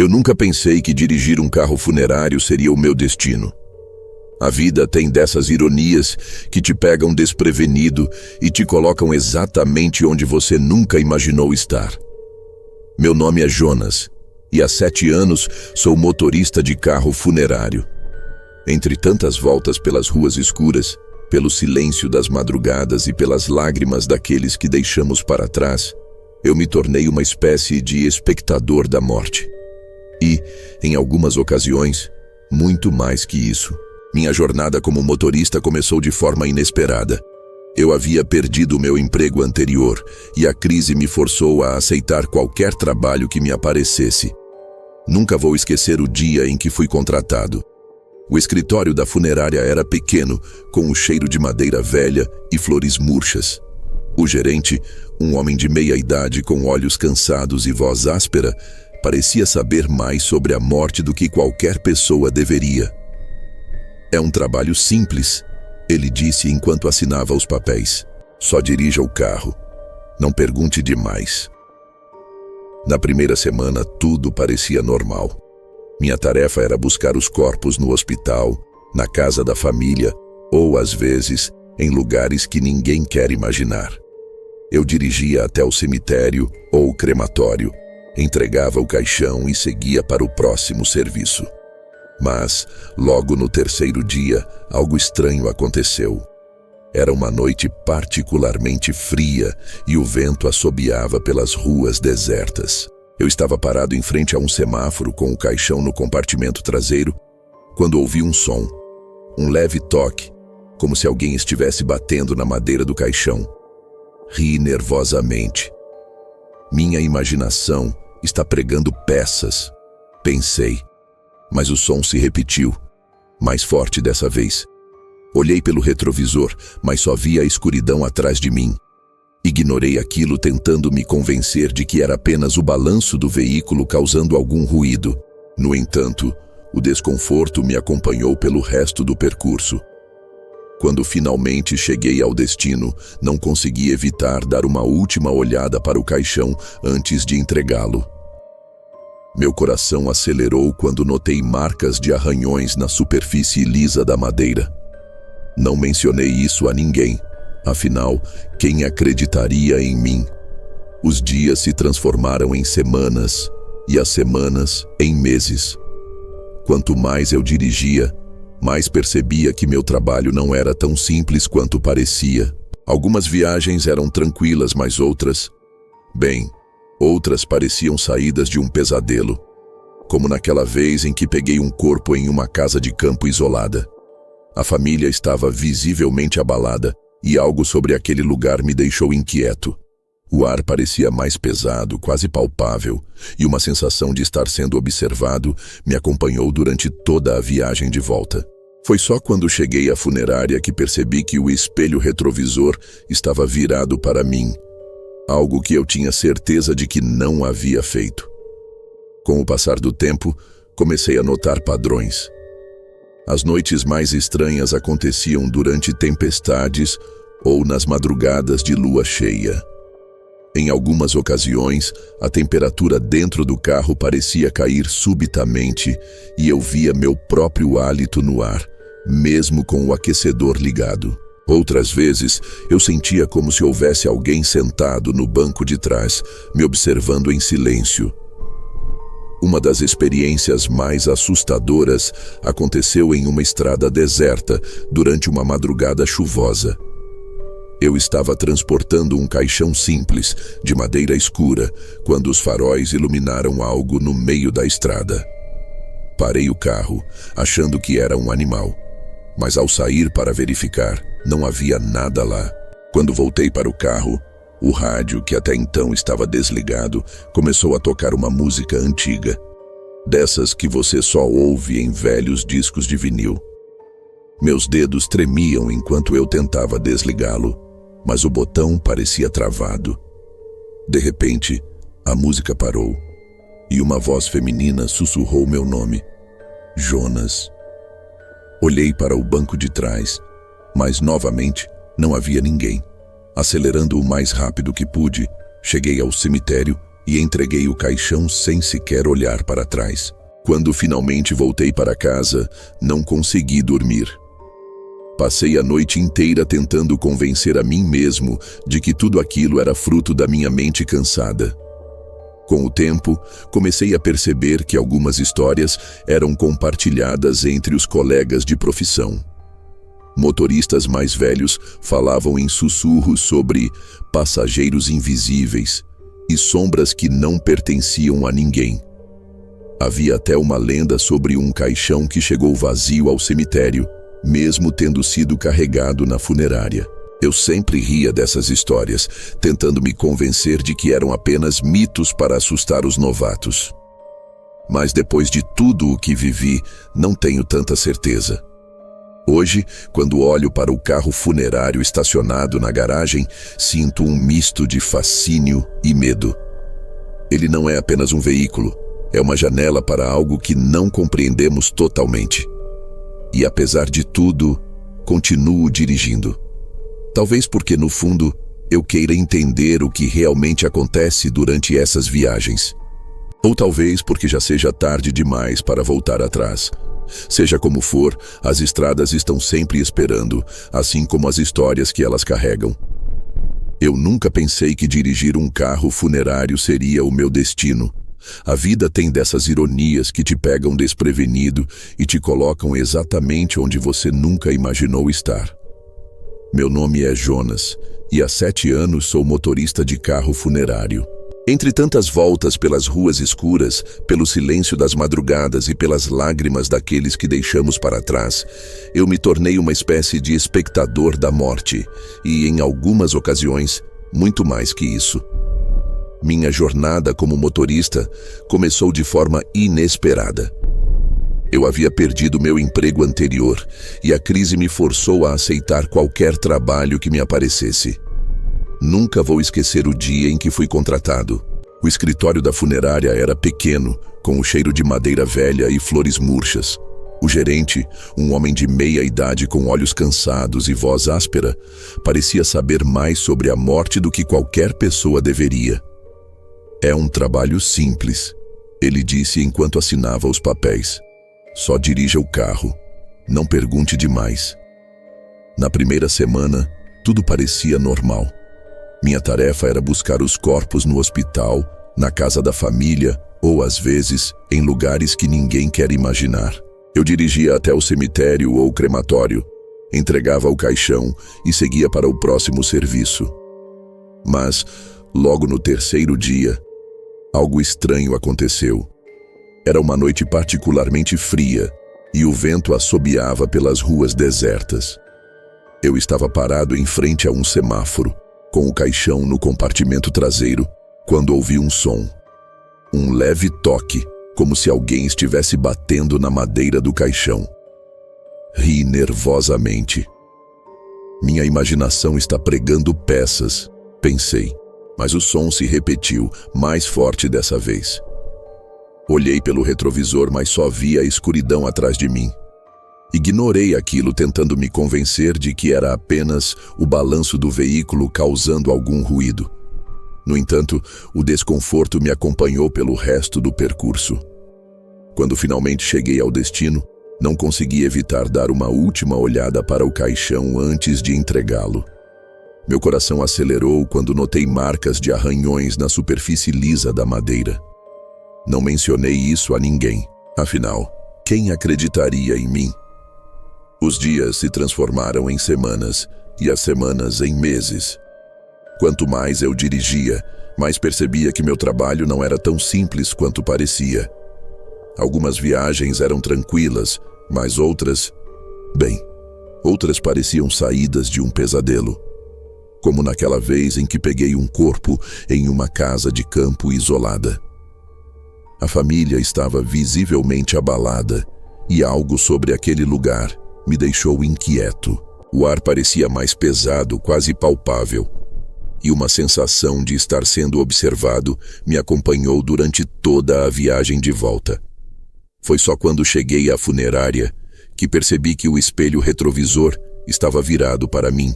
Eu nunca pensei que dirigir um carro funerário seria o meu destino. A vida tem dessas ironias que te pegam desprevenido e te colocam exatamente onde você nunca imaginou estar. Meu nome é Jonas e há 7 anos sou motorista de carro funerário. Entre tantas voltas pelas ruas escuras, pelo silêncio das madrugadas e pelas lágrimas daqueles que deixamos para trás, eu me tornei uma espécie de espectador da morte. E, em algumas ocasiões, muito mais que isso. Minha jornada como motorista começou de forma inesperada. Eu havia perdido o meu emprego anterior e a crise me forçou a aceitar qualquer trabalho que me aparecesse. Nunca vou esquecer o dia em que fui contratado. O escritório da funerária era pequeno, com o cheiro de madeira velha e flores murchas. O gerente, um homem de meia idade com olhos cansados e voz áspera, parecia saber mais sobre a morte do que qualquer pessoa deveria. É um trabalho simples, ele disse enquanto assinava os papéis. Só dirija o carro. Não pergunte demais. Na primeira semana, tudo parecia normal. Minha tarefa era buscar os corpos no hospital, na casa da família, ou, às vezes, em lugares que ninguém quer imaginar. Eu dirigia até o cemitério ou o crematório, entregava o caixão e seguia para o próximo serviço. Mas, logo no terceiro dia, algo estranho aconteceu. Era uma noite particularmente fria e o vento assobiava pelas ruas desertas. Eu estava parado em frente a um semáforo com o caixão no compartimento traseiro, quando ouvi um som, um leve toque, como se alguém estivesse batendo na madeira do caixão. Ri nervosamente. Minha imaginação está pregando peças, pensei. Mas o som se repetiu, mais forte dessa vez. Olhei pelo retrovisor, mas só via a escuridão atrás de mim. Ignorei aquilo, tentando me convencer de que era apenas o balanço do veículo causando algum ruído. No entanto, o desconforto me acompanhou pelo resto do percurso. Quando finalmente cheguei ao destino, não consegui evitar dar uma última olhada para o caixão antes de entregá-lo. Meu coração acelerou quando notei marcas de arranhões na superfície lisa da madeira. Não mencionei isso a ninguém, afinal, quem acreditaria em mim? Os dias se transformaram em semanas e as semanas em meses. Quanto mais eu dirigia, mais percebia que meu trabalho não era tão simples quanto parecia. Algumas viagens eram tranquilas, mas outras pareciam saídas de um pesadelo, como naquela vez em que peguei um corpo em uma casa de campo isolada. A família estava visivelmente abalada e algo sobre aquele lugar me deixou inquieto. O ar parecia mais pesado, quase palpável, e uma sensação de estar sendo observado me acompanhou durante toda a viagem de volta. Foi só quando cheguei à funerária que percebi que o espelho retrovisor estava virado para mim, algo que eu tinha certeza de que não havia feito. Com o passar do tempo, comecei a notar padrões. As noites mais estranhas aconteciam durante tempestades ou nas madrugadas de lua cheia. Em algumas ocasiões, a temperatura dentro do carro parecia cair subitamente e eu via meu próprio hálito no ar, mesmo com o aquecedor ligado. Outras vezes, eu sentia como se houvesse alguém sentado no banco de trás, me observando em silêncio. Uma das experiências mais assustadoras aconteceu em uma estrada deserta durante uma madrugada chuvosa. Eu estava transportando um caixão simples, de madeira escura, quando os faróis iluminaram algo no meio da estrada. Parei o carro, achando que era um animal, mas ao sair para verificar, não havia nada lá. Quando voltei para o carro, o rádio, que até então estava desligado, começou a tocar uma música antiga, dessas que você só ouve em velhos discos de vinil. Meus dedos tremiam enquanto eu tentava desligá-lo, mas o botão parecia travado. De repente, a música parou e uma voz feminina sussurrou meu nome: Jonas. Olhei para o banco de trás, mas novamente não havia ninguém. Acelerando o mais rápido que pude, cheguei ao cemitério e entreguei o caixão sem sequer olhar para trás. Quando finalmente voltei para casa, não consegui dormir. Passei a noite inteira tentando convencer a mim mesmo de que tudo aquilo era fruto da minha mente cansada. Com o tempo, comecei a perceber que algumas histórias eram compartilhadas entre os colegas de profissão. Motoristas mais velhos falavam em sussurros sobre passageiros invisíveis e sombras que não pertenciam a ninguém. Havia até uma lenda sobre um caixão que chegou vazio ao cemitério, mesmo tendo sido carregado na funerária. Eu sempre ria dessas histórias, tentando me convencer de que eram apenas mitos para assustar os novatos. Mas depois de tudo o que vivi, não tenho tanta certeza. Hoje, quando olho para o carro funerário estacionado na garagem, sinto um misto de fascínio e medo. Ele não é apenas um veículo, é uma janela para algo que não compreendemos totalmente. E apesar de tudo, continuo dirigindo. Talvez porque, no fundo, eu queira entender o que realmente acontece durante essas viagens. Ou talvez porque já seja tarde demais para voltar atrás. Seja como for, as estradas estão sempre esperando, assim como as histórias que elas carregam. Eu nunca pensei que dirigir um carro funerário seria o meu destino. A vida tem dessas ironias que te pegam desprevenido e te colocam exatamente onde você nunca imaginou estar. Meu nome é Jonas e há 7 anos sou motorista de carro funerário. Entre tantas voltas pelas ruas escuras, pelo silêncio das madrugadas e pelas lágrimas daqueles que deixamos para trás, eu me tornei uma espécie de espectador da morte e, em algumas ocasiões, muito mais que isso. Minha jornada como motorista começou de forma inesperada. Eu havia perdido meu emprego anterior e a crise me forçou a aceitar qualquer trabalho que me aparecesse. Nunca vou esquecer o dia em que fui contratado. O escritório da funerária era pequeno, com o cheiro de madeira velha e flores murchas. O gerente, um homem de meia idade com olhos cansados e voz áspera, parecia saber mais sobre a morte do que qualquer pessoa deveria. É um trabalho simples, ele disse enquanto assinava os papéis. Só dirija o carro, não pergunte demais. Na primeira semana, tudo parecia normal. Minha tarefa era buscar os corpos no hospital, na casa da família ou, às vezes, em lugares que ninguém quer imaginar. Eu dirigia até o cemitério ou crematório, entregava o caixão e seguia para o próximo serviço. Mas, logo no terceiro dia, algo estranho aconteceu. Era uma noite particularmente fria e o vento assobiava pelas ruas desertas. Eu estava parado em frente a um semáforo, com o caixão no compartimento traseiro, quando ouvi um som. Um leve toque, como se alguém estivesse batendo na madeira do caixão. Ri nervosamente. Minha imaginação está pregando peças, pensei, mas o som se repetiu, mais forte dessa vez. Olhei pelo retrovisor, mas só via a escuridão atrás de mim. Ignorei aquilo, tentando me convencer de que era apenas o balanço do veículo causando algum ruído. No entanto, o desconforto me acompanhou pelo resto do percurso. Quando finalmente cheguei ao destino, não consegui evitar dar uma última olhada para o caixão antes de entregá-lo. Meu coração acelerou quando notei marcas de arranhões na superfície lisa da madeira. Não mencionei isso a ninguém, afinal, quem acreditaria em mim? Os dias se transformaram em semanas e as semanas em meses. Quanto mais eu dirigia, mais percebia que meu trabalho não era tão simples quanto parecia. Algumas viagens eram tranquilas, mas outras pareciam saídas de um pesadelo. Como naquela vez em que peguei um corpo em uma casa de campo isolada. A família estava visivelmente abalada e algo sobre aquele lugar me deixou inquieto. O ar parecia mais pesado, quase palpável, e uma sensação de estar sendo observado me acompanhou durante toda a viagem de volta. Foi só quando cheguei à funerária que percebi que o espelho retrovisor estava virado para mim,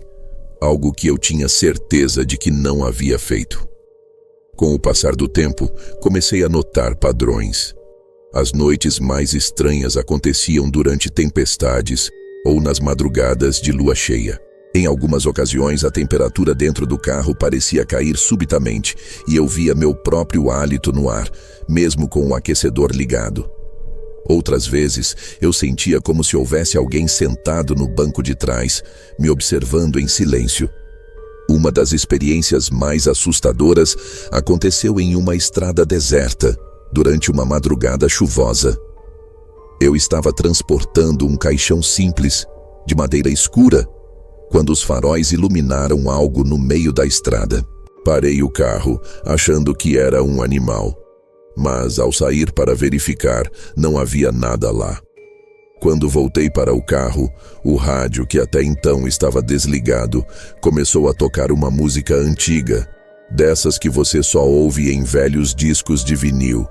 algo que eu tinha certeza de que não havia feito. Com o passar do tempo, comecei a notar padrões. As noites mais estranhas aconteciam durante tempestades ou nas madrugadas de lua cheia. Em algumas ocasiões, a temperatura dentro do carro parecia cair subitamente e eu via meu próprio hálito no ar, mesmo com o aquecedor ligado. Outras vezes, eu sentia como se houvesse alguém sentado no banco de trás, me observando em silêncio. Uma das experiências mais assustadoras aconteceu em uma estrada deserta, durante uma madrugada chuvosa. Eu estava transportando um caixão simples, de madeira escura, quando os faróis iluminaram algo no meio da estrada. Parei o carro, achando que era um animal. Mas, ao sair para verificar, não havia nada lá. Quando voltei para o carro, o rádio, que até então estava desligado, começou a tocar uma música antiga, dessas que você só ouve em velhos discos de vinil.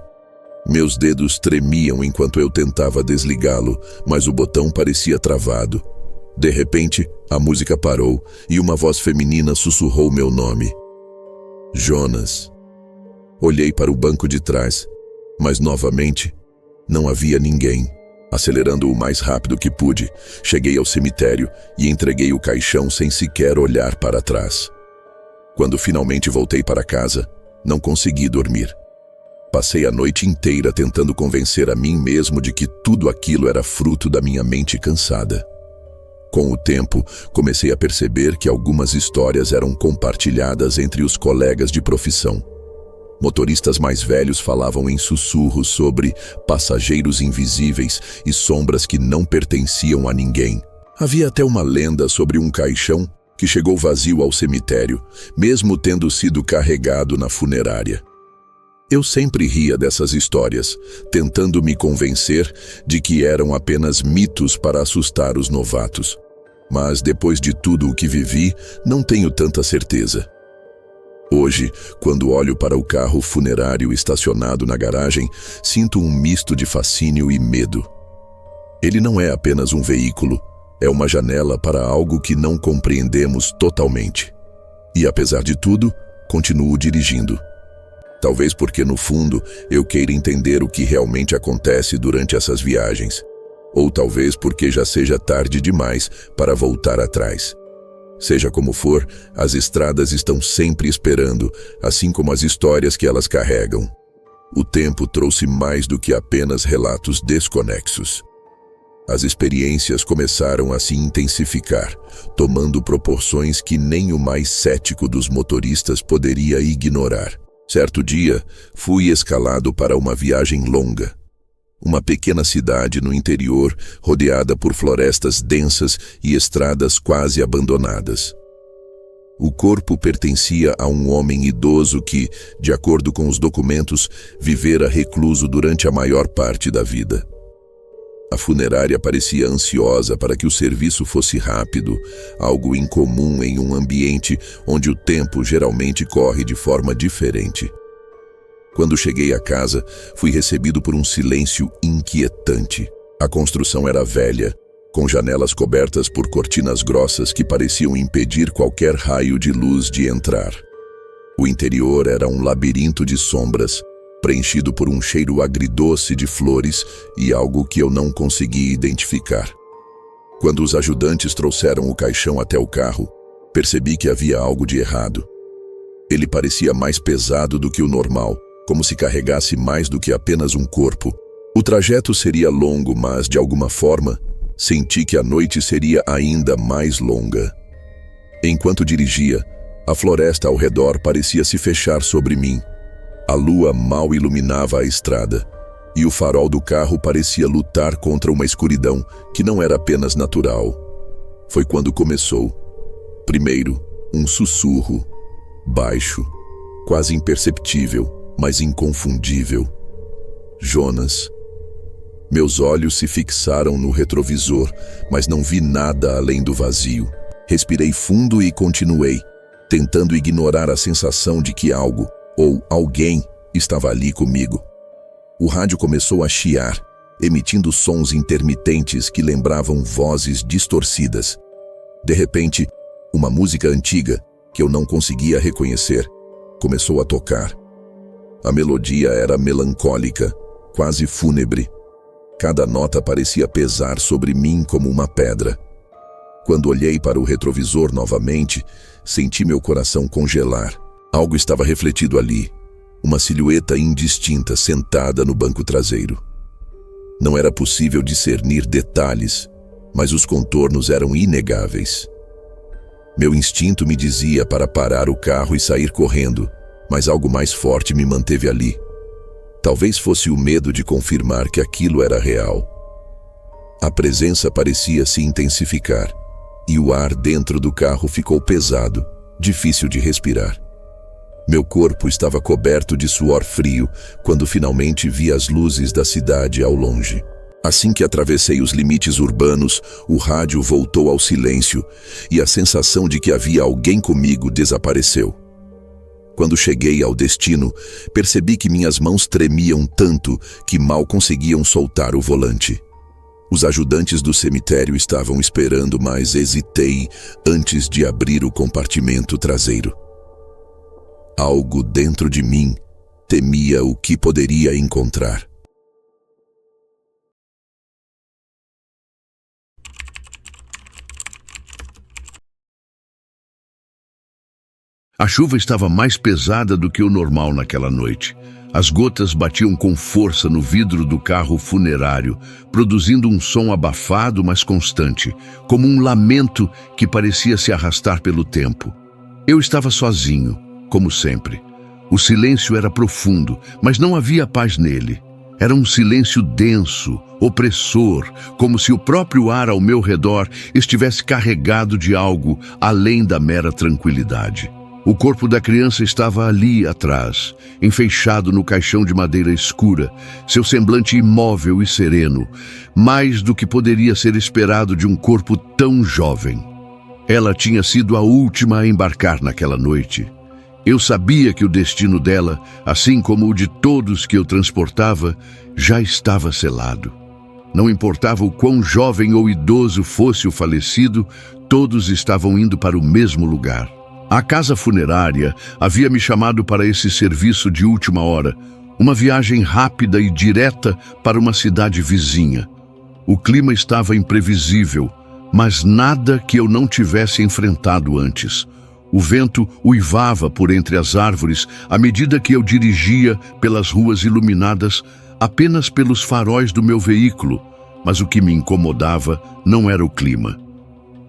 Meus dedos tremiam enquanto eu tentava desligá-lo, mas o botão parecia travado. De repente, a música parou e uma voz feminina sussurrou meu nome. Jonas. Olhei para o banco de trás, mas novamente não havia ninguém. Acelerando o mais rápido que pude, cheguei ao cemitério e entreguei o caixão sem sequer olhar para trás. Quando finalmente voltei para casa, não consegui dormir. Passei a noite inteira tentando convencer a mim mesmo de que tudo aquilo era fruto da minha mente cansada. Com o tempo, comecei a perceber que algumas histórias eram compartilhadas entre os colegas de profissão. Motoristas mais velhos falavam em sussurros sobre passageiros invisíveis e sombras que não pertenciam a ninguém. Havia até uma lenda sobre um caixão que chegou vazio ao cemitério, mesmo tendo sido carregado na funerária. Eu sempre ria dessas histórias, tentando me convencer de que eram apenas mitos para assustar os novatos. Mas depois de tudo o que vivi, não tenho tanta certeza. Hoje, quando olho para o carro funerário estacionado na garagem, sinto um misto de fascínio e medo. Ele não é apenas um veículo, é uma janela para algo que não compreendemos totalmente. E apesar de tudo, continuo dirigindo. Talvez porque no fundo eu queira entender o que realmente acontece durante essas viagens. Ou talvez porque já seja tarde demais para voltar atrás. Seja como for, as estradas estão sempre esperando, assim como as histórias que elas carregam. O tempo trouxe mais do que apenas relatos desconexos. As experiências começaram a se intensificar, tomando proporções que nem o mais cético dos motoristas poderia ignorar. Certo dia, fui escalado para uma viagem longa. Uma pequena cidade no interior, rodeada por florestas densas e estradas quase abandonadas. O corpo pertencia a um homem idoso que, de acordo com os documentos, vivera recluso durante a maior parte da vida. A funerária parecia ansiosa para que o serviço fosse rápido, algo incomum em um ambiente onde o tempo geralmente corre de forma diferente. Quando cheguei a casa, fui recebido por um silêncio inquietante. A construção era velha, com janelas cobertas por cortinas grossas que pareciam impedir qualquer raio de luz de entrar. O interior era um labirinto de sombras, preenchido por um cheiro agridoce de flores e algo que eu não consegui identificar. Quando os ajudantes trouxeram o caixão até o carro, percebi que havia algo de errado. Ele parecia mais pesado do que o normal, como se carregasse mais do que apenas um corpo. O trajeto seria longo, mas, de alguma forma, senti que a noite seria ainda mais longa. Enquanto dirigia, a floresta ao redor parecia se fechar sobre mim. A lua mal iluminava a estrada, e o farol do carro parecia lutar contra uma escuridão que não era apenas natural. Foi quando começou. Primeiro, um sussurro, baixo, quase imperceptível, mas inconfundível. Jonas. Meus olhos se fixaram no retrovisor, mas não vi nada além do vazio. Respirei fundo e continuei, tentando ignorar a sensação de que algo, ou alguém, estava ali comigo. O rádio começou a chiar, emitindo sons intermitentes que lembravam vozes distorcidas. De repente, uma música antiga, que eu não conseguia reconhecer, começou a tocar. A melodia era melancólica, quase fúnebre. Cada nota parecia pesar sobre mim como uma pedra. Quando olhei para o retrovisor novamente, senti meu coração congelar. Algo estava refletido ali, uma silhueta indistinta sentada no banco traseiro. Não era possível discernir detalhes, mas os contornos eram inegáveis. Meu instinto me dizia para parar o carro e sair correndo, mas algo mais forte me manteve ali. Talvez fosse o medo de confirmar que aquilo era real. A presença parecia se intensificar, e o ar dentro do carro ficou pesado, difícil de respirar. Meu corpo estava coberto de suor frio quando finalmente vi as luzes da cidade ao longe. Assim que atravessei os limites urbanos, o rádio voltou ao silêncio e a sensação de que havia alguém comigo desapareceu. Quando cheguei ao destino, percebi que minhas mãos tremiam tanto que mal conseguiam soltar o volante. Os ajudantes do cemitério estavam esperando, mas hesitei antes de abrir o compartimento traseiro. Algo dentro de mim temia o que poderia encontrar. A chuva estava mais pesada do que o normal naquela noite. As gotas batiam com força no vidro do carro funerário, produzindo um som abafado, mas constante, como um lamento que parecia se arrastar pelo tempo. Eu estava sozinho, como sempre. O silêncio era profundo, mas não havia paz nele. Era um silêncio denso, opressor, como se o próprio ar ao meu redor estivesse carregado de algo além da mera tranquilidade. O corpo da criança estava ali atrás, enfeixado no caixão de madeira escura, seu semblante imóvel e sereno, mais do que poderia ser esperado de um corpo tão jovem. Ela tinha sido a última a embarcar naquela noite. Eu sabia que o destino dela, assim como o de todos que eu transportava, já estava selado. Não importava o quão jovem ou idoso fosse o falecido, todos estavam indo para o mesmo lugar. A casa funerária havia me chamado para esse serviço de última hora, uma viagem rápida e direta para uma cidade vizinha. O clima estava imprevisível, mas nada que eu não tivesse enfrentado antes. O vento uivava por entre as árvores à medida que eu dirigia pelas ruas iluminadas apenas pelos faróis do meu veículo, mas o que me incomodava não era o clima.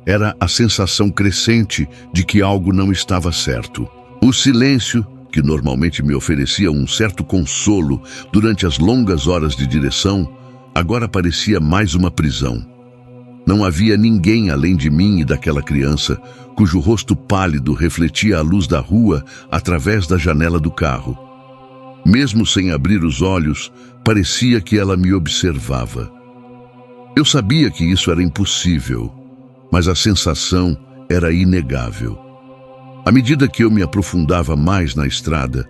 Era a sensação crescente de que algo não estava certo. O silêncio, que normalmente me oferecia um certo consolo durante as longas horas de direção, agora parecia mais uma prisão. Não havia ninguém além de mim e daquela criança, cujo rosto pálido refletia a luz da rua através da janela do carro. Mesmo sem abrir os olhos, parecia que ela me observava. Eu sabia que isso era impossível, mas a sensação era inegável. À medida que eu me aprofundava mais na estrada,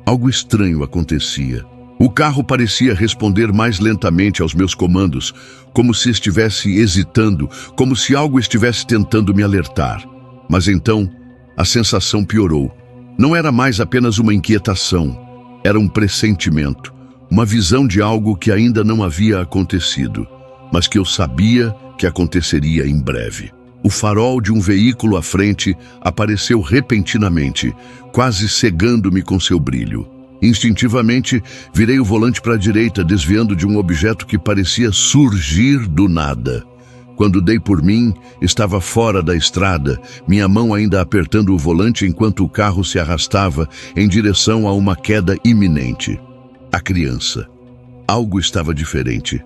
algo estranho acontecia. O carro parecia responder mais lentamente aos meus comandos, como se estivesse hesitando, como se algo estivesse tentando me alertar. Mas então, a sensação piorou. Não era mais apenas uma inquietação, era um pressentimento, uma visão de algo que ainda não havia acontecido, mas que eu sabia que aconteceria em breve. O farol de um veículo à frente apareceu repentinamente, quase cegando-me com seu brilho. Instintivamente, virei o volante para a direita, desviando de um objeto que parecia surgir do nada. Quando dei por mim, estava fora da estrada, minha mão ainda apertando o volante enquanto o carro se arrastava em direção a uma queda iminente. A criança. Algo estava diferente.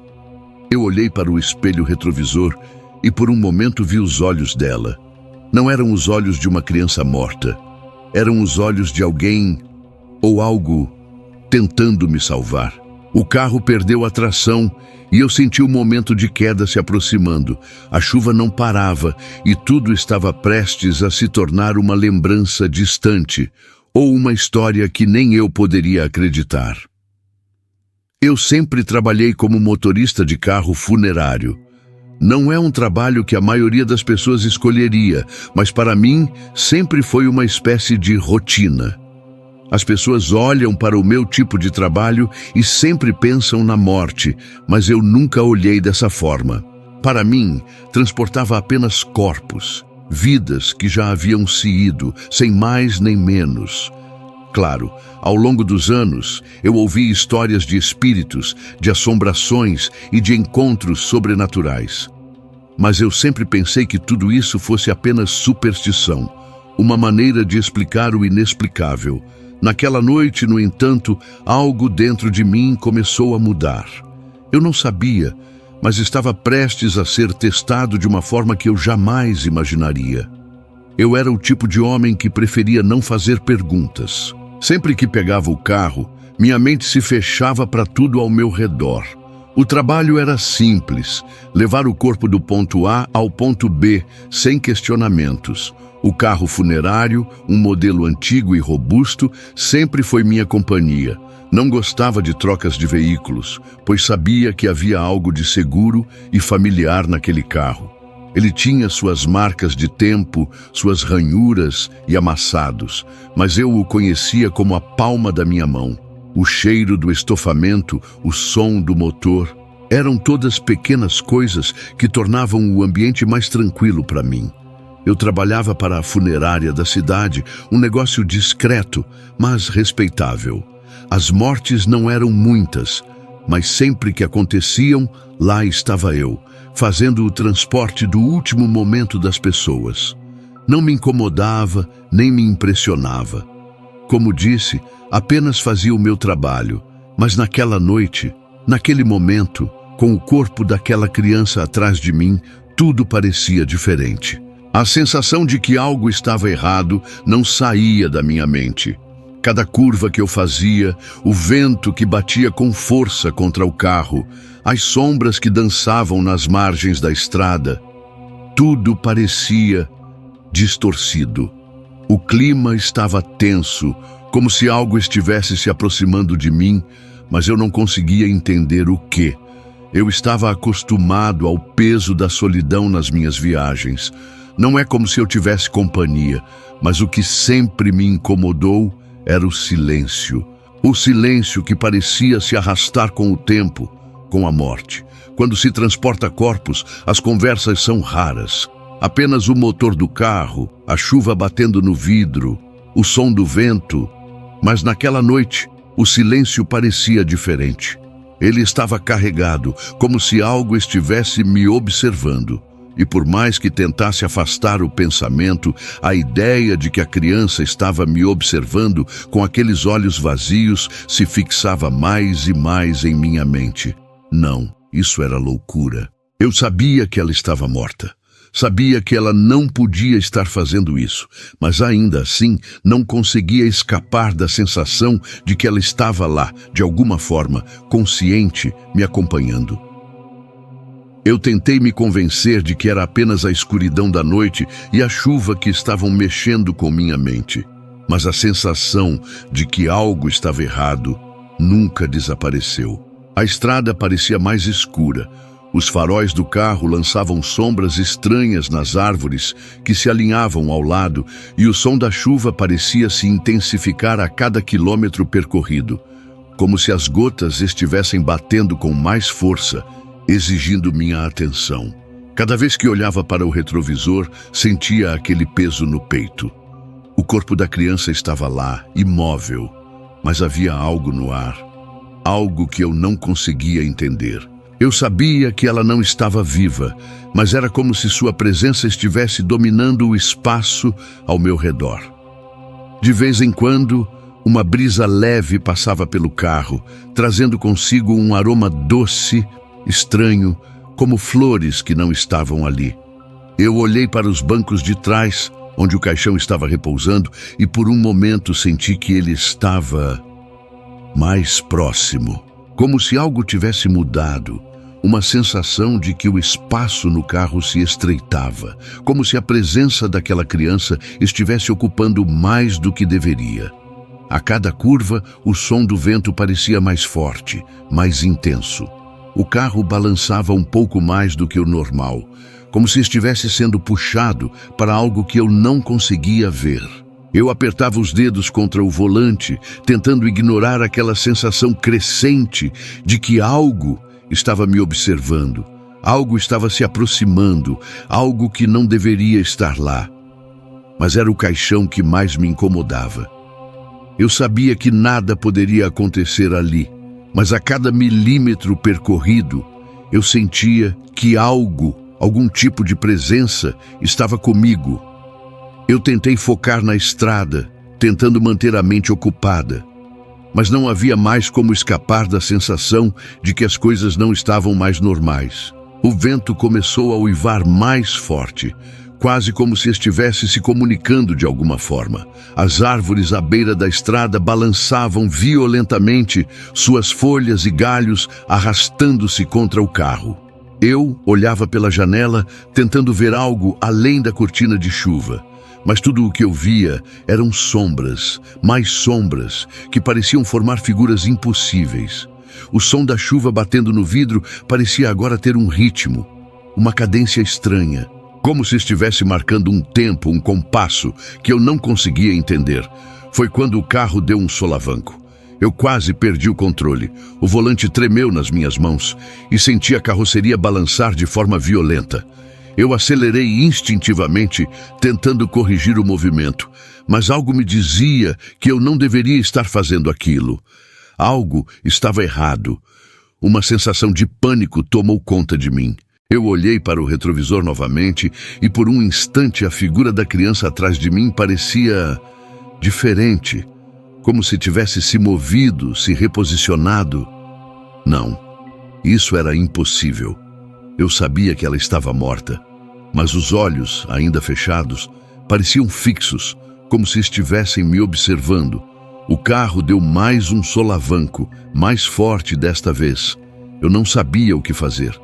Eu olhei para o espelho retrovisor e por um momento vi os olhos dela. Não eram os olhos de uma criança morta. Eram os olhos de alguém ou algo tentando me salvar. O carro perdeu a tração e eu senti o momento de queda se aproximando. A chuva não parava e tudo estava prestes a se tornar uma lembrança distante ou uma história que nem eu poderia acreditar. Eu sempre trabalhei como motorista de carro funerário. Não é um trabalho que a maioria das pessoas escolheria, mas para mim sempre foi uma espécie de rotina. As pessoas olham para o meu tipo de trabalho e sempre pensam na morte, mas eu nunca olhei dessa forma. Para mim, transportava apenas corpos, vidas que já haviam se ido, sem mais nem menos. Claro, ao longo dos anos, eu ouvi histórias de espíritos, de assombrações e de encontros sobrenaturais. Mas eu sempre pensei que tudo isso fosse apenas superstição, uma maneira de explicar o inexplicável. Naquela noite, no entanto, algo dentro de mim começou a mudar. Eu não sabia, mas estava prestes a ser testado de uma forma que eu jamais imaginaria. Eu era o tipo de homem que preferia não fazer perguntas. Sempre que pegava o carro, minha mente se fechava para tudo ao meu redor. O trabalho era simples, levar o corpo do ponto A ao ponto B, sem questionamentos. O carro funerário, um modelo antigo e robusto, sempre foi minha companhia. Não gostava de trocas de veículos, pois sabia que havia algo de seguro e familiar naquele carro. Ele tinha suas marcas de tempo, suas ranhuras e amassados, mas eu o conhecia como a palma da minha mão. O cheiro do estofamento, o som do motor, eram todas pequenas coisas que tornavam o ambiente mais tranquilo para mim. Eu trabalhava para a funerária da cidade, um negócio discreto, mas respeitável. As mortes não eram muitas, mas sempre que aconteciam, lá estava eu, fazendo o transporte do último momento das pessoas. Não me incomodava, nem me impressionava. Como disse, apenas fazia o meu trabalho, mas naquela noite, naquele momento, com o corpo daquela criança atrás de mim, tudo parecia diferente. A sensação de que algo estava errado não saía da minha mente. Cada curva que eu fazia, o vento que batia com força contra o carro, as sombras que dançavam nas margens da estrada, tudo parecia distorcido. O clima estava tenso, como se algo estivesse se aproximando de mim, mas eu não conseguia entender o quê. Eu estava acostumado ao peso da solidão nas minhas viagens. Não é como se eu tivesse companhia, mas o que sempre me incomodou era o silêncio. O silêncio que parecia se arrastar com o tempo, com a morte. Quando se transporta corpos, as conversas são raras. Apenas o motor do carro, a chuva batendo no vidro, o som do vento. Mas naquela noite, o silêncio parecia diferente. Ele estava carregado, como se algo estivesse me observando. E por mais que tentasse afastar o pensamento, a ideia de que a criança estava me observando com aqueles olhos vazios se fixava mais e mais em minha mente. Não, isso era loucura. Eu sabia que ela estava morta. Sabia que ela não podia estar fazendo isso, mas ainda assim não conseguia escapar da sensação de que ela estava lá, de alguma forma, consciente, me acompanhando. Eu tentei me convencer de que era apenas a escuridão da noite e a chuva que estavam mexendo com minha mente. Mas a sensação de que algo estava errado nunca desapareceu. A estrada parecia mais escura. Os faróis do carro lançavam sombras estranhas nas árvores que se alinhavam ao lado e o som da chuva parecia se intensificar a cada quilômetro percorrido, como se as gotas estivessem batendo com mais força, exigindo minha atenção. Cada vez que olhava para o retrovisor, sentia aquele peso no peito. O corpo da criança estava lá, imóvel, mas havia algo no ar, algo que eu não conseguia entender. Eu sabia que ela não estava viva, mas era como se sua presença estivesse dominando o espaço ao meu redor. De vez em quando, uma brisa leve passava pelo carro, trazendo consigo um aroma doce, estranho, como flores que não estavam ali. Eu olhei para os bancos de trás, onde o caixão estava repousando, e por um momento senti que ele estava mais próximo, como se algo tivesse mudado. Uma sensação de que o espaço no carro se estreitava, como se a presença daquela criança estivesse ocupando mais do que deveria. A cada curva, o som do vento parecia mais forte, mais intenso. O carro balançava um pouco mais do que o normal, como se estivesse sendo puxado para algo que eu não conseguia ver. Eu apertava os dedos contra o volante, tentando ignorar aquela sensação crescente de que algo estava me observando, algo estava se aproximando, algo que não deveria estar lá. Mas era o caixão que mais me incomodava. Eu sabia que nada poderia acontecer ali, mas a cada milímetro percorrido, eu sentia que algo, algum tipo de presença, estava comigo. Eu tentei focar na estrada, tentando manter a mente ocupada, mas não havia mais como escapar da sensação de que as coisas não estavam mais normais. O vento começou a uivar mais forte, quase como se estivesse se comunicando de alguma forma. As árvores à beira da estrada balançavam violentamente, suas folhas e galhos arrastando-se contra o carro. Eu olhava pela janela, tentando ver algo além da cortina de chuva. Mas tudo o que eu via eram sombras, mais sombras, que pareciam formar figuras impossíveis. O som da chuva batendo no vidro parecia agora ter um ritmo, uma cadência estranha, como se estivesse marcando um tempo, um compasso, que eu não conseguia entender. Foi quando o carro deu um solavanco. Eu quase perdi o controle. O volante tremeu nas minhas mãos e senti a carroceria balançar de forma violenta. Eu acelerei instintivamente, tentando corrigir o movimento, mas algo me dizia que eu não deveria estar fazendo aquilo. Algo estava errado. Uma sensação de pânico tomou conta de mim. Eu olhei para o retrovisor novamente e por um instante a figura da criança atrás de mim parecia diferente, como se tivesse se movido, se reposicionado. Não, isso era impossível. Eu sabia que ela estava morta, mas os olhos, ainda fechados, pareciam fixos, como se estivessem me observando. O carro deu mais um solavanco, mais forte desta vez. Eu não sabia o que fazer.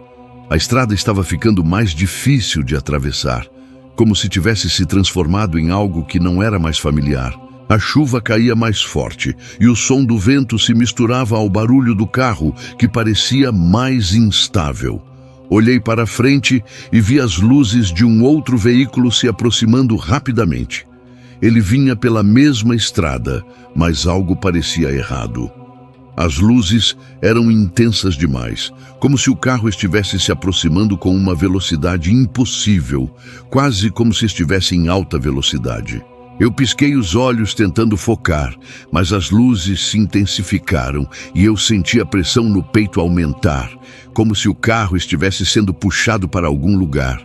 A estrada estava ficando mais difícil de atravessar, como se tivesse se transformado em algo que não era mais familiar. A chuva caía mais forte e o som do vento se misturava ao barulho do carro, que parecia mais instável. Olhei para frente e vi as luzes de um outro veículo se aproximando rapidamente. Ele vinha pela mesma estrada, mas algo parecia errado. As luzes eram intensas demais, como se o carro estivesse se aproximando com uma velocidade impossível, quase como se estivesse em alta velocidade. Eu pisquei os olhos tentando focar, mas as luzes se intensificaram e eu senti a pressão no peito aumentar, como se o carro estivesse sendo puxado para algum lugar,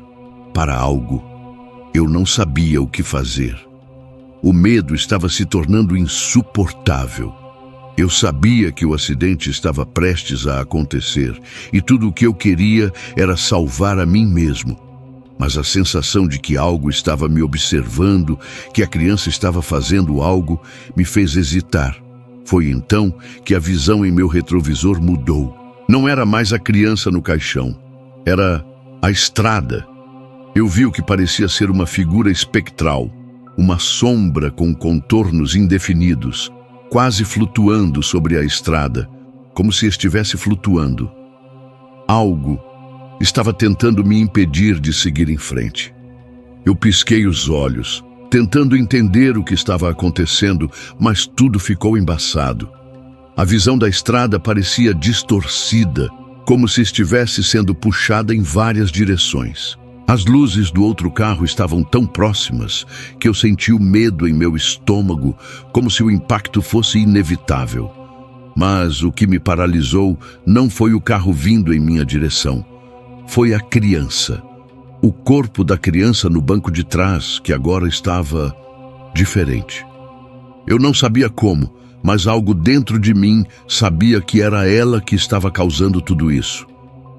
para algo. Eu não sabia o que fazer. O medo estava se tornando insuportável. Eu sabia que o acidente estava prestes a acontecer e tudo o que eu queria era salvar a mim mesmo. Mas a sensação de que algo estava me observando, que a criança estava fazendo algo, me fez hesitar. Foi então que a visão em meu retrovisor mudou. Não era mais a criança no caixão, era a estrada. Eu vi o que parecia ser uma figura espectral, uma sombra com contornos indefinidos, quase flutuando sobre a estrada, como se estivesse flutuando. Algo estava tentando me impedir de seguir em frente. Eu pisquei os olhos, tentando entender o que estava acontecendo, mas tudo ficou embaçado. A visão da estrada parecia distorcida, como se estivesse sendo puxada em várias direções. As luzes do outro carro estavam tão próximas que eu senti o medo em meu estômago, como se o impacto fosse inevitável. Mas o que me paralisou não foi o carro vindo em minha direção. Foi a criança. O corpo da criança no banco de trás, que agora estava diferente. Eu não sabia como, mas algo dentro de mim sabia que era ela que estava causando tudo isso.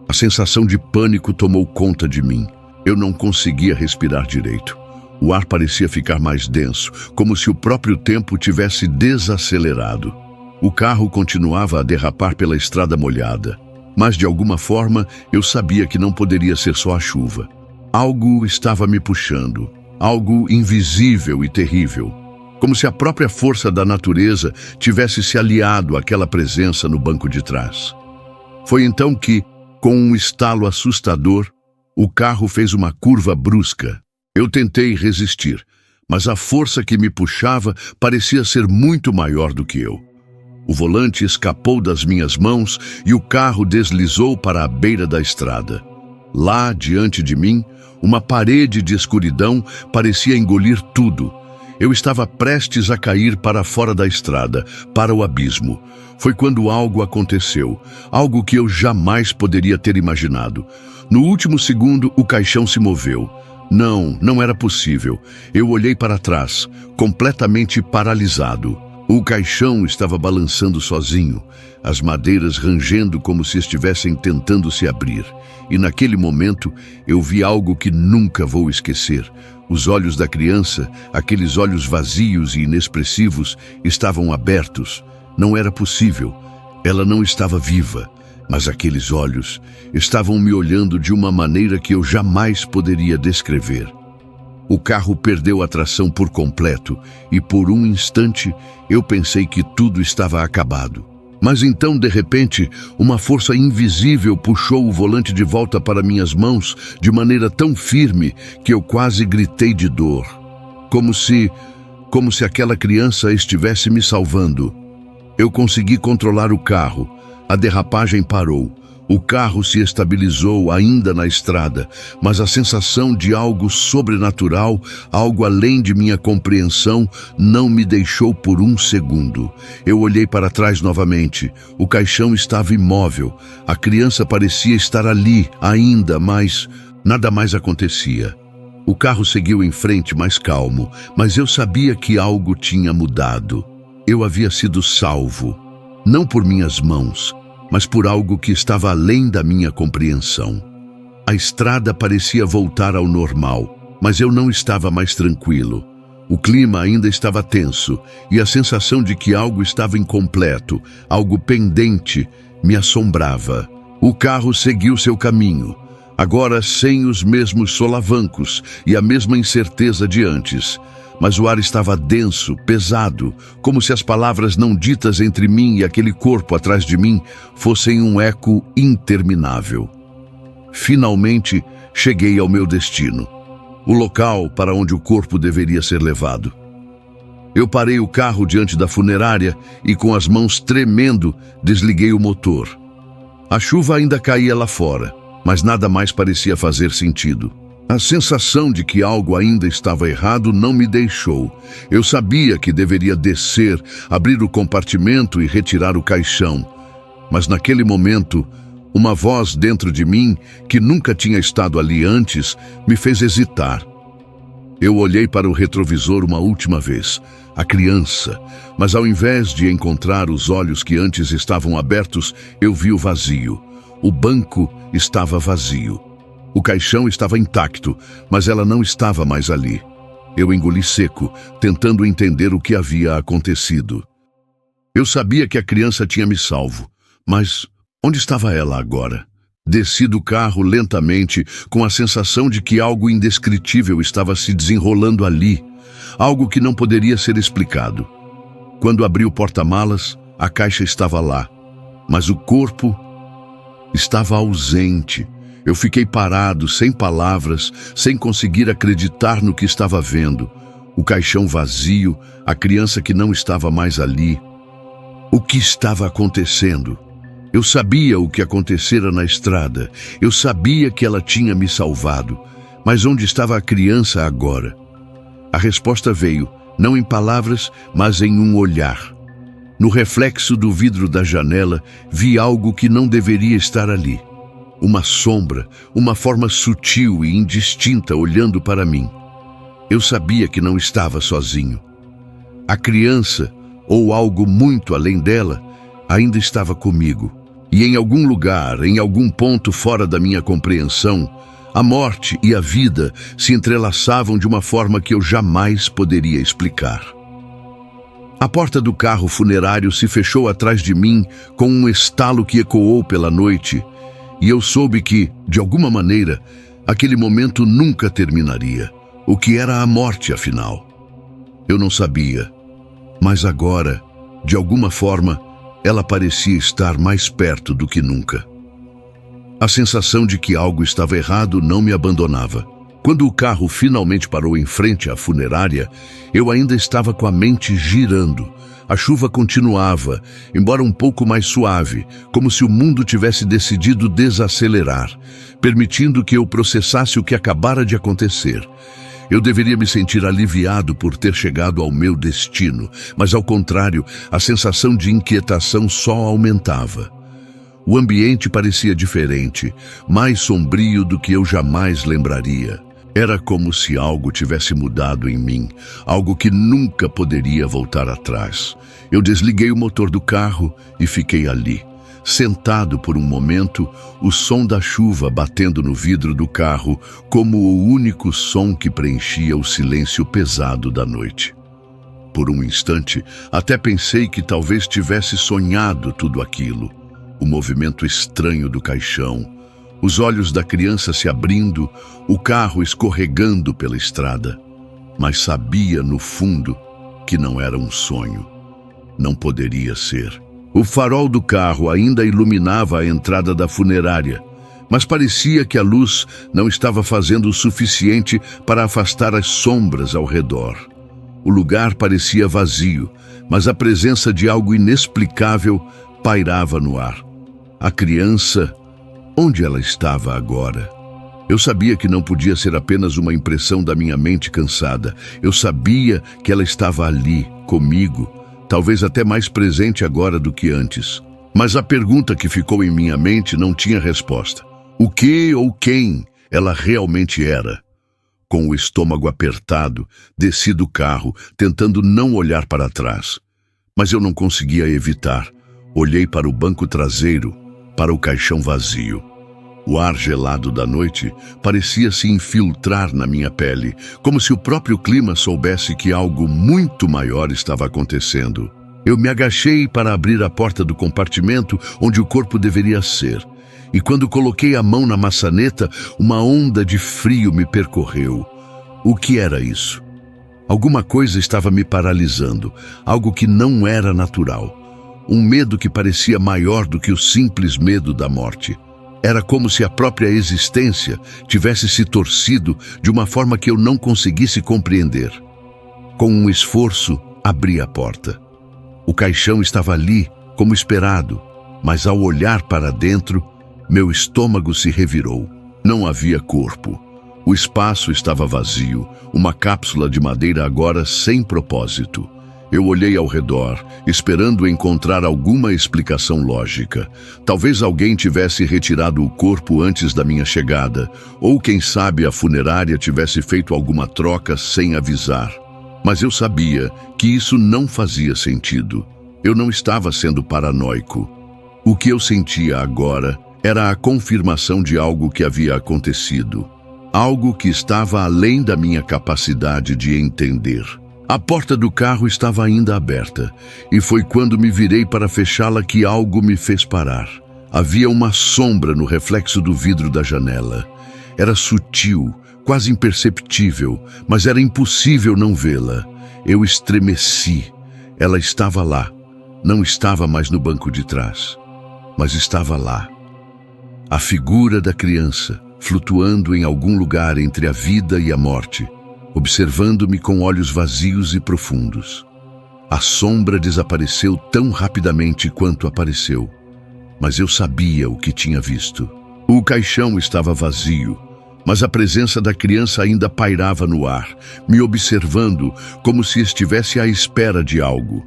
A sensação de pânico tomou conta de mim. Eu não conseguia respirar direito. O ar parecia ficar mais denso, como se o próprio tempo tivesse desacelerado. O carro continuava a derrapar pela estrada molhada, mas de alguma forma eu sabia que não poderia ser só a chuva. Algo estava me puxando, algo invisível e terrível, como se a própria força da natureza tivesse se aliado àquela presença no banco de trás. Foi então que, com um estalo assustador, o carro fez uma curva brusca. Eu tentei resistir, mas a força que me puxava parecia ser muito maior do que eu. O volante escapou das minhas mãos e o carro deslizou para a beira da estrada. Lá, diante de mim, uma parede de escuridão parecia engolir tudo. Eu estava prestes a cair para fora da estrada, para o abismo. Foi quando algo aconteceu, algo que eu jamais poderia ter imaginado. No último segundo, o caixão se moveu. Não era possível. Eu olhei para trás, completamente paralisado. O caixão estava balançando sozinho, as madeiras rangendo como se estivessem tentando se abrir. E naquele momento, eu vi algo que nunca vou esquecer. Os olhos da criança, aqueles olhos vazios e inexpressivos, estavam abertos. Não era possível. Ela não estava viva, mas aqueles olhos estavam me olhando de uma maneira que eu jamais poderia descrever. O carro perdeu a tração por completo e por um instante eu pensei que tudo estava acabado. Mas então, de repente, uma força invisível puxou o volante de volta para minhas mãos de maneira tão firme que eu quase gritei de dor. Como se aquela criança estivesse me salvando. Eu consegui controlar o carro. A derrapagem parou. O carro se estabilizou ainda na estrada, mas a sensação de algo sobrenatural, algo além de minha compreensão, não me deixou por um segundo. Eu olhei para trás novamente. O caixão estava imóvel. A criança parecia estar ali ainda, mas nada mais acontecia. O carro seguiu em frente mais calmo, mas eu sabia que algo tinha mudado. Eu havia sido salvo, não por minhas mãos, mas por algo que estava além da minha compreensão. A estrada parecia voltar ao normal, mas eu não estava mais tranquilo. O clima ainda estava tenso e a sensação de que algo estava incompleto, algo pendente, me assombrava. O carro seguiu seu caminho, agora sem os mesmos solavancos e a mesma incerteza de antes. Mas o ar estava denso, pesado, como se as palavras não ditas entre mim e aquele corpo atrás de mim fossem um eco interminável. Finalmente, cheguei ao meu destino, o local para onde o corpo deveria ser levado. Eu parei o carro diante da funerária e, com as mãos tremendo, desliguei o motor. A chuva ainda caía lá fora, mas nada mais parecia fazer sentido. A sensação de que algo ainda estava errado não me deixou. Eu sabia que deveria descer, abrir o compartimento e retirar o caixão. Mas naquele momento, uma voz dentro de mim, que nunca tinha estado ali antes, me fez hesitar. Eu olhei para o retrovisor uma última vez, a criança, mas ao invés de encontrar os olhos que antes estavam abertos, eu vi o vazio. O banco estava vazio. O caixão estava intacto, mas ela não estava mais ali. Eu engoli seco, tentando entender o que havia acontecido. Eu sabia que a criança tinha me salvo, mas onde estava ela agora? Desci do carro lentamente, com a sensação de que algo indescritível estava se desenrolando ali, algo que não poderia ser explicado. Quando abri o porta-malas, a caixa estava lá, mas o corpo estava ausente. Eu fiquei parado, sem palavras, sem conseguir acreditar no que estava vendo. O caixão vazio, a criança que não estava mais ali. O que estava acontecendo? Eu sabia o que acontecera na estrada. Eu sabia que ela tinha me salvado. Mas onde estava a criança agora? A resposta veio, não em palavras, mas em um olhar. No reflexo do vidro da janela, vi algo que não deveria estar ali. Uma sombra, uma forma sutil e indistinta olhando para mim. Eu sabia que não estava sozinho. A criança, ou algo muito além dela, ainda estava comigo. E em algum lugar, em algum ponto fora da minha compreensão, a morte e a vida se entrelaçavam de uma forma que eu jamais poderia explicar. A porta do carro funerário se fechou atrás de mim com um estalo que ecoou pela noite, e eu soube que, de alguma maneira, aquele momento nunca terminaria. O que era a morte, afinal? Eu não sabia, mas agora, de alguma forma, ela parecia estar mais perto do que nunca. A sensação de que algo estava errado não me abandonava. Quando o carro finalmente parou em frente à funerária, eu ainda estava com a mente girando. A chuva continuava, embora um pouco mais suave, como se o mundo tivesse decidido desacelerar, permitindo que eu processasse o que acabara de acontecer. Eu deveria me sentir aliviado por ter chegado ao meu destino, mas ao contrário, a sensação de inquietação só aumentava. O ambiente parecia diferente, mais sombrio do que eu jamais lembraria. Era como se algo tivesse mudado em mim, algo que nunca poderia voltar atrás. Eu desliguei o motor do carro e fiquei ali, sentado por um momento, o som da chuva batendo no vidro do carro como o único som que preenchia o silêncio pesado da noite. Por um instante, até pensei que talvez tivesse sonhado tudo aquilo. O movimento estranho do caixão, os olhos da criança se abrindo, o carro escorregando pela estrada. Mas sabia, no fundo, que não era um sonho. Não poderia ser. O farol do carro ainda iluminava a entrada da funerária, mas parecia que a luz não estava fazendo o suficiente para afastar as sombras ao redor. O lugar parecia vazio, mas a presença de algo inexplicável pairava no ar. A criança, onde ela estava agora? Eu sabia que não podia ser apenas uma impressão da minha mente cansada. Eu sabia que ela estava ali, comigo, talvez até mais presente agora do que antes. Mas a pergunta que ficou em minha mente não tinha resposta. O que ou quem ela realmente era? Com o estômago apertado, desci do carro, tentando não olhar para trás. Mas eu não conseguia evitar. Olhei para o banco traseiro, para o caixão vazio. O ar gelado da noite parecia se infiltrar na minha pele, como se o próprio clima soubesse que algo muito maior estava acontecendo. Eu me agachei para abrir a porta do compartimento onde o corpo deveria ser. E quando coloquei a mão na maçaneta, uma onda de frio me percorreu. O que era isso? Alguma coisa estava me paralisando, algo que não era natural. Um medo que parecia maior do que o simples medo da morte. Era como se a própria existência tivesse se torcido de uma forma que eu não conseguisse compreender. Com um esforço, abri a porta. O caixão estava ali, como esperado, mas ao olhar para dentro, meu estômago se revirou. Não havia corpo. O espaço estava vazio, uma cápsula de madeira agora sem propósito. Eu olhei ao redor, esperando encontrar alguma explicação lógica. Talvez alguém tivesse retirado o corpo antes da minha chegada, ou quem sabe a funerária tivesse feito alguma troca sem avisar. Mas eu sabia que isso não fazia sentido. Eu não estava sendo paranoico. O que eu sentia agora era a confirmação de algo que havia acontecido. Algo que estava além da minha capacidade de entender. A porta do carro estava ainda aberta, e foi quando me virei para fechá-la que algo me fez parar. Havia uma sombra no reflexo do vidro da janela. Era sutil, quase imperceptível, mas era impossível não vê-la. Eu estremeci. Ela estava lá. Não estava mais no banco de trás, mas estava lá. A figura da criança, flutuando em algum lugar entre a vida e a morte, observando-me com olhos vazios e profundos. A sombra desapareceu tão rapidamente quanto apareceu, mas eu sabia o que tinha visto. O caixão estava vazio, mas a presença da criança ainda pairava no ar, me observando como se estivesse à espera de algo.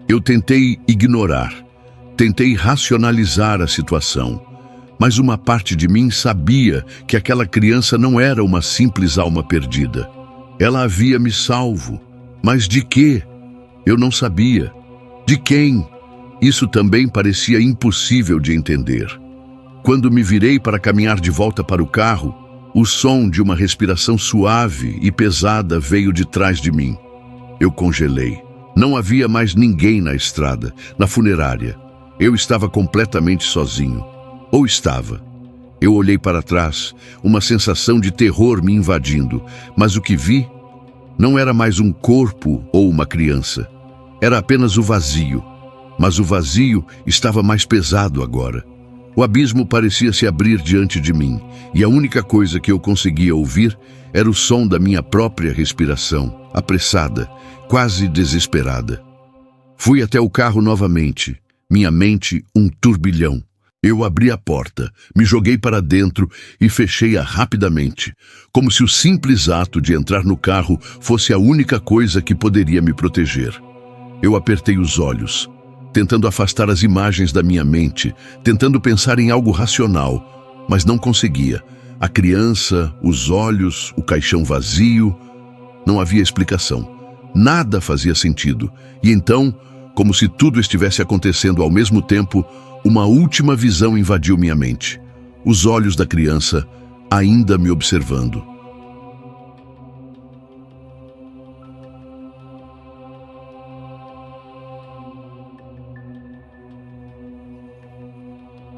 Eu tentei ignorar, tentei racionalizar a situação, mas uma parte de mim sabia que aquela criança não era uma simples alma perdida. Ela havia me salvo. Mas de quê? Eu não sabia. De quem? Isso também parecia impossível de entender. Quando me virei para caminhar de volta para o carro, o som de uma respiração suave e pesada veio de trás de mim. Eu congelei. Não havia mais ninguém na estrada, na funerária. Eu estava completamente sozinho. Ou estava. Eu olhei para trás, uma sensação de terror me invadindo, mas o que vi não era mais um corpo ou uma criança. Era apenas o vazio, mas o vazio estava mais pesado agora. O abismo parecia se abrir diante de mim, e a única coisa que eu conseguia ouvir era o som da minha própria respiração, apressada, quase desesperada. Fui até o carro novamente, minha mente um turbilhão. Eu abri a porta, me joguei para dentro e fechei-a rapidamente, como se o simples ato de entrar no carro fosse a única coisa que poderia me proteger. Eu apertei os olhos, tentando afastar as imagens da minha mente, tentando pensar em algo racional, mas não conseguia. A criança, os olhos, o caixão vazio, não havia explicação. Nada fazia sentido. E então, como se tudo estivesse acontecendo ao mesmo tempo, uma última visão invadiu minha mente. Os olhos da criança ainda me observando.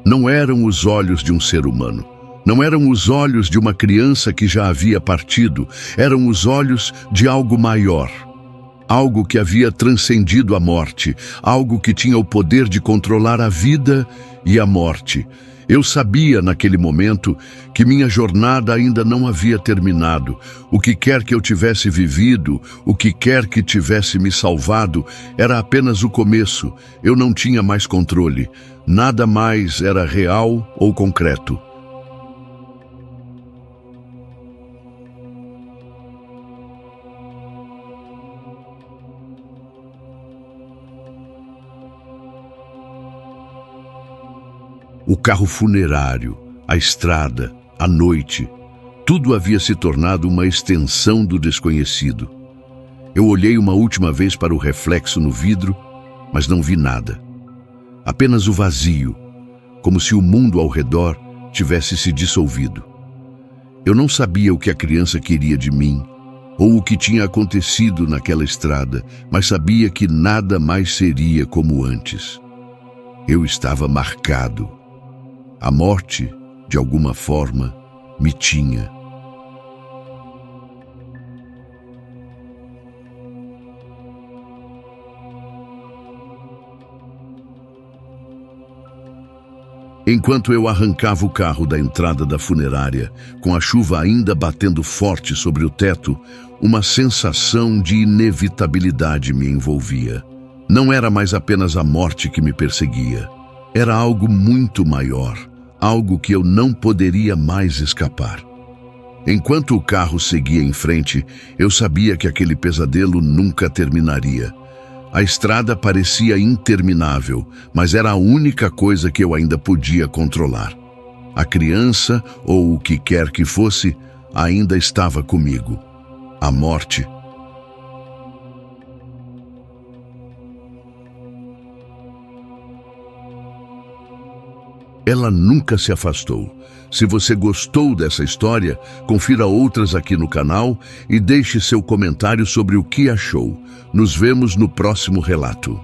Não eram os olhos de um ser humano. Não eram os olhos de uma criança que já havia partido. Eram os olhos de algo maior. Algo que havia transcendido a morte, algo que tinha o poder de controlar a vida e a morte. Eu sabia naquele momento que minha jornada ainda não havia terminado. O que quer que eu tivesse vivido, o que quer que tivesse me salvado, era apenas o começo. Eu não tinha mais controle. Nada mais era real ou concreto. O carro funerário, a estrada, a noite, tudo havia se tornado uma extensão do desconhecido. Eu olhei uma última vez para o reflexo no vidro, mas não vi nada. Apenas o vazio, como se o mundo ao redor tivesse se dissolvido. Eu não sabia o que a criança queria de mim, ou o que tinha acontecido naquela estrada, mas sabia que nada mais seria como antes. Eu estava marcado. A morte, de alguma forma, me tinha. Enquanto eu arrancava o carro da entrada da funerária, com a chuva ainda batendo forte sobre o teto, uma sensação de inevitabilidade me envolvia. Não era mais apenas a morte que me perseguia. Era algo muito maior, algo que eu não poderia mais escapar. Enquanto o carro seguia em frente, eu sabia que aquele pesadelo nunca terminaria. A estrada parecia interminável, mas era a única coisa que eu ainda podia controlar. A criança, ou o que quer que fosse, ainda estava comigo. A morte. Ela nunca se afastou. Se você gostou dessa história, confira outras aqui no canal e deixe seu comentário sobre o que achou. Nos vemos no próximo relato.